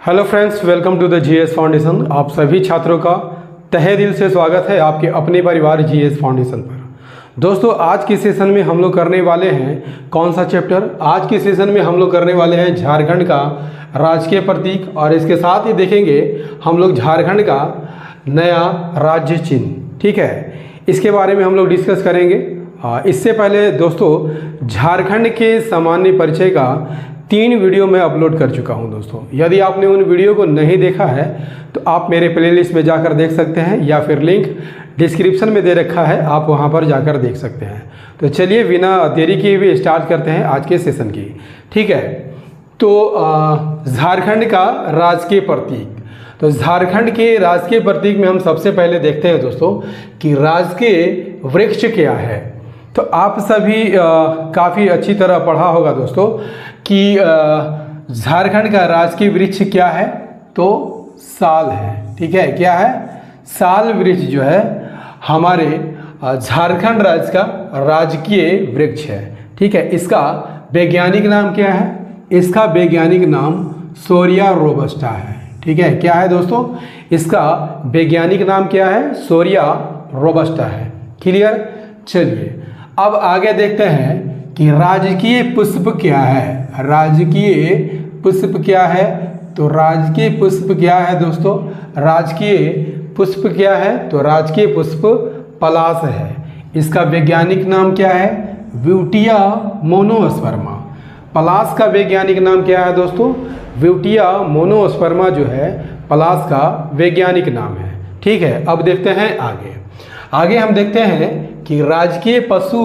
Hello friends, welcome to the GS foundation. आप सभी छात्रों का तहे दिल से स्वागत है आपके अपने परिवार जीएस फाउंडेशन पर। दोस्तों, आज के सेशन में हम लोग करने वाले हैं कौन सा चैप्टर? आज के सेशन में हम लोग करने वाले हैं झारखंड का राजकीय प्रतीक, और इसके साथ ही देखेंगे हम लोग झारखंड का नया राज्य चिन्ह। ठीक है, इसके बारे में हम लोग डिस्कस करेंगे। इससे पहले दोस्तों, झारखंड के सामान्य परिचय का 3 वीडियो मैं अपलोड कर चुका हूं दोस्तों। यदि आपने उन वीडियो को नहीं देखा है तो आप मेरे प्लेलिस्ट में जाकर देख सकते हैं, या फिर लिंक डिस्क्रिप्शन में दे रखा है, आप वहां पर जाकर देख सकते हैं। तो चलिए बिना देरी किए हुए स्टार्ट करते हैं आज के सेशन की। ठीक है, तो झारखंड का राजकीय प्रतीक। तो झारखंड के राजकीय प्रतीक में हम सबसे पहले देखते हैं दोस्तों कि राजकीय वृक्ष क्या है। तो आप सभी काफ़ी अच्छी तरह पढ़ा होगा दोस्तों कि झारखंड का राजकीय वृक्ष क्या है, तो साल है। ठीक है, क्या है? साल वृक्ष जो है हमारे झारखंड राज्य का राजकीय वृक्ष है। ठीक है, इसका वैज्ञानिक नाम क्या है? इसका वैज्ञानिक नाम सोरिया रोबस्टा है। ठीक है, क्या है दोस्तों? इसका वैज्ञानिक नाम क्या है? सोरिया रोबस्टा है। क्लियर? चलिए अब आगे देखते हैं कि राजकीय पुष्प क्या है। राजकीय पुष्प क्या है? तो राजकीय पुष्प क्या है दोस्तों? राजकीय पुष्प क्या है? तो राजकीय पुष्प पलाश है। इसका वैज्ञानिक नाम क्या है? Butea monosperma. पलाश का वैज्ञानिक नाम क्या है दोस्तों? ब्यूटिया मोनोस्पर्मा जो है पलाश का वैज्ञानिक नाम है। ठीक है, अब देखते हैं आगे हम देखते हैं कि राजकीय पशु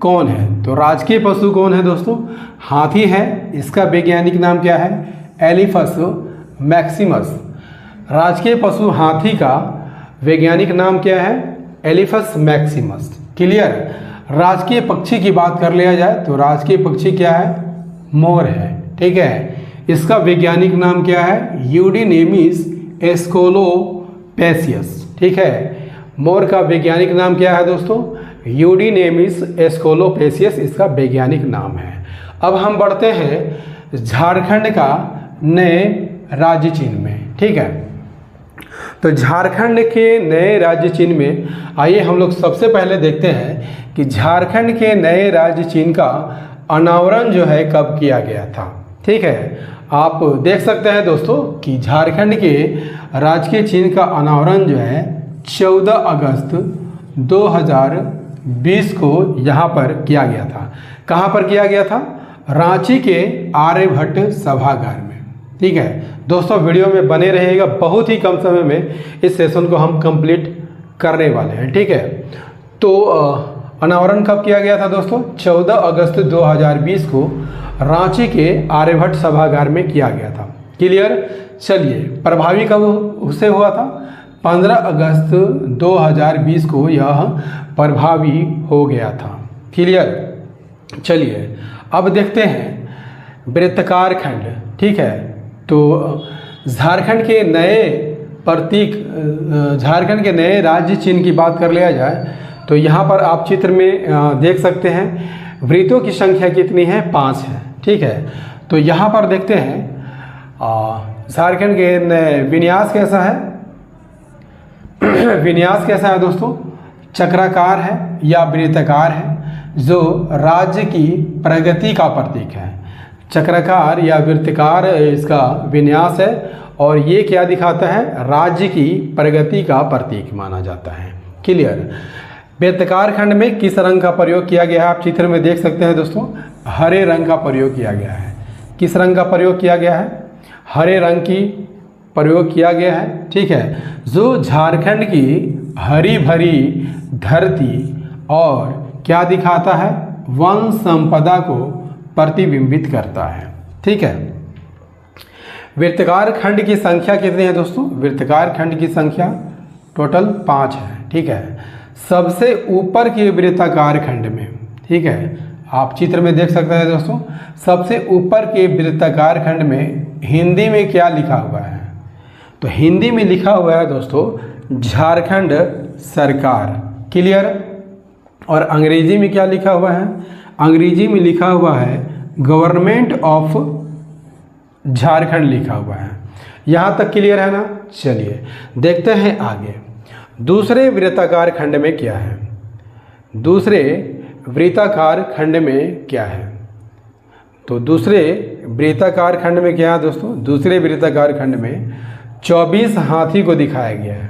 कौन है। तो राजकीय पशु कौन है दोस्तों? हाथी है। इसका वैज्ञानिक नाम क्या है? Elephas maximus. राजकीय पशु हाथी का वैज्ञानिक नाम क्या है? Elephas maximus. क्लियर? राजकीय पक्षी की बात कर लिया जाए तो राजकीय पक्षी क्या है? मोर है। ठीक है, इसका वैज्ञानिक नाम क्या है? यूडीनेमिस एस्कोलोपेसियस। ठीक है, मोर का वैज्ञानिक नाम क्या है दोस्तों? यूडीनेमिस एस्कोलोपेसियस इसका वैज्ञानिक नाम है। अब हम बढ़ते हैं झारखंड का नए राज्य चिन्ह में। ठीक है, तो झारखंड के नए राज्य चिन्ह में आइए हम लोग सबसे पहले देखते हैं कि झारखंड के नए राज्य चिन्ह का अनावरण जो है कब किया गया था। ठीक है, आप देख सकते हैं दोस्तों कि झारखंड के राजकीय चिन्ह का अनावरण जो है 14 अगस्त 2020 को यहाँ पर किया गया था। कहाँ पर किया गया था? रांची के आर्यभट्ट सभागार में। ठीक है दोस्तों, वीडियो में बने रहेगा, बहुत ही कम समय में इस सेशन को हम कंप्लीट करने वाले हैं। ठीक है, तो अनावरण कब किया गया था दोस्तों? 14 अगस्त 2020 को रांची के आर्यभट्ट सभागार में किया गया था। क्लियर? चलिए, प्रभावी कब उसे हुआ था? 15 अगस्त 2020 को यह प्रभावी हो गया था। क्लियर? चलिए अब देखते हैं वृत्तकार खंड। ठीक है, तो झारखंड के नए प्रतीक, झारखंड के नए राज्य चिन्ह की बात कर लिया जाए तो यहाँ पर आप चित्र में देख सकते हैं वृत्तों की संख्या कितनी है? 5 है। ठीक है, तो यहाँ पर देखते हैं झारखंड के नए विन्यास कैसा है? विन्यास कैसा है दोस्तों? चक्राकार है या वृत्ताकार है, जो राज्य की प्रगति का प्रतीक है। चक्राकार या वृत्ताकार इसका विन्यास है, और ये क्या दिखाता है? राज्य की प्रगति का प्रतीक माना जाता है। क्लियर? वृत्ताकार खंड में किस रंग का प्रयोग किया गया है? आप चित्र में देख सकते हैं दोस्तों, हरे रंग का प्रयोग किया गया है। किस रंग का प्रयोग किया गया है? हरे रंग की प्रयोग किया गया है। ठीक है, जो झारखंड की हरी भरी धरती और क्या दिखाता है? वन संपदा को प्रतिबिंबित करता है। ठीक है, वृत्तकार खंड की संख्या कितनी है दोस्तों? वृत्तकार खंड की संख्या टोटल 5 है। ठीक है, सबसे ऊपर के वृत्ताकार खंड में, ठीक है, आप चित्र में देख सकते हैं दोस्तों, सबसे ऊपर के वृत्ताकार खंड में हिंदी में क्या लिखा हुआ है? तो हिंदी में लिखा हुआ है दोस्तों झारखंड सरकार। क्लियर? और अंग्रेजी में क्या लिखा हुआ है? अंग्रेजी में लिखा हुआ है गवर्नमेंट ऑफ झारखंड लिखा हुआ है। यहाँ तक क्लियर है ना। चलिए देखते हैं आगे दूसरे वृत्ताकार खंड में क्या है। दूसरे वृत्ताकार खंड में क्या है, तो दूसरे वृत्ताकार खंड में क्या है दोस्तों, दूसरे वृत्ताकार खंड में 24 हाथी को दिखाया गया है।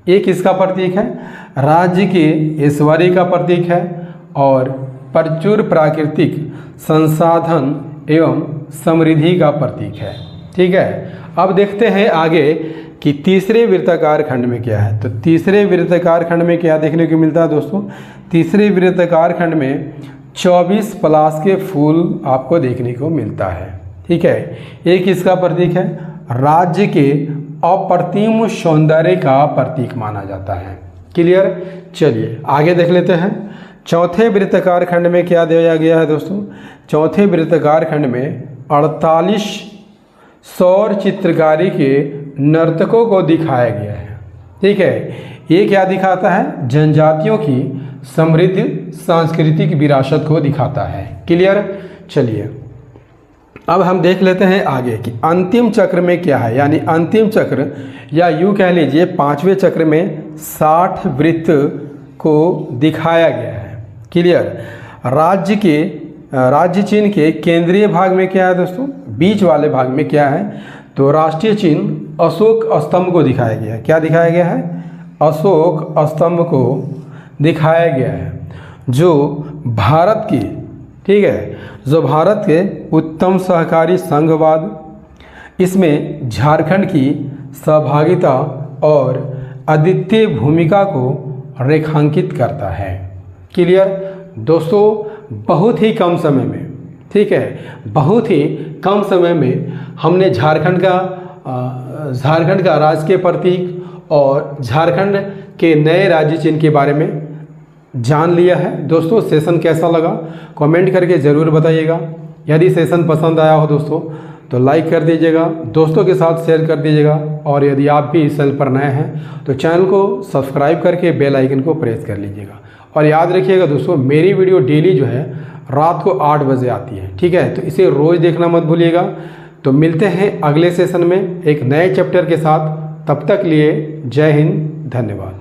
एक इसका प्रतीक है, राज्य के ऐश्वर्य का प्रतीक है और प्रचुर प्राकृतिक संसाधन एवं समृद्धि का प्रतीक है। ठीक है, अब देखते हैं आगे कि तीसरे वृत्ताकार खंड में क्या है। तो तीसरे वृत्ताकार खंड में क्या देखने को मिलता है दोस्तों, तीसरे वृत्ताकार खंड में 24 पलाश के फूल आपको देखने को मिलता है। ठीक है, एक इसका प्रतीक है, राज्य के अप्रतिम सौंदर्य का प्रतीक माना जाता है। क्लियर। चलिए आगे देख लेते हैं चौथे वृत्ताकार खंड में क्या दिया गया है दोस्तों। चौथे वृत्ताकार खंड में 48 सौर चित्रकारी के नर्तकों को दिखाया गया है। ठीक है, ये क्या दिखाता है, जनजातियों की समृद्ध सांस्कृतिक विरासत को दिखाता है। क्लियर। चलिए अब हम देख लेते हैं आगे कि अंतिम चक्र में क्या है, यानी अंतिम चक्र या यूँ कह लीजिए पांचवें चक्र में 60 वृत्त को दिखाया गया है। क्लियर। राज्य चिन्ह के केंद्रीय भाग में क्या है दोस्तों, बीच वाले भाग में क्या है, तो राष्ट्रीय चिन्ह अशोक स्तंभ को दिखाया गया है। क्या दिखाया गया है, अशोक स्तंभ को दिखाया गया है, जो भारत की, ठीक है, जो भारत के उत्तम सहकारी संघवाद, इसमें झारखंड की सहभागिता और अद्वितीय भूमिका को रेखांकित करता है। क्लियर दोस्तों, बहुत ही कम समय में, ठीक है, बहुत ही कम समय में हमने झारखंड का राजकीय प्रतीक और झारखंड के नए राज्य चिन्ह के बारे में जान लिया है। दोस्तों सेशन कैसा लगा कमेंट करके ज़रूर बताइएगा। यदि सेशन पसंद आया हो दोस्तों तो लाइक कर दीजिएगा, दोस्तों के साथ शेयर कर दीजिएगा और यदि आप भी इस चैनल पर नए हैं तो चैनल को सब्सक्राइब करके बेल आइकन को प्रेस कर लीजिएगा। और याद रखिएगा दोस्तों, मेरी वीडियो डेली जो है रात को 8 बजे आती है। ठीक है, तो इसे रोज़ देखना मत भूलिएगा। तो मिलते हैं अगले सेशन में एक नए चैप्टर के साथ। तब तक लिए जय हिंद, धन्यवाद।